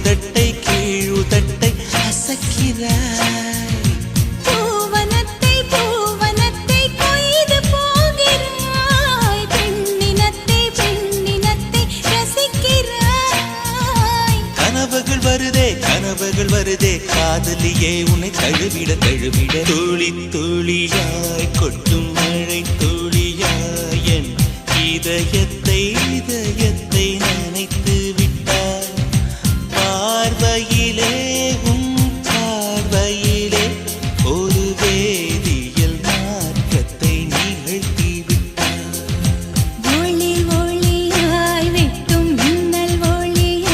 மேலுதட்டை கீழுதட்டை அசக்கிறாய். கனவுகள் வருதே காதலியே உன்னை தழுவிட தழுவிட துளி துளியாய் கொட்டும் மழை துளியாய் என் இதயத்தை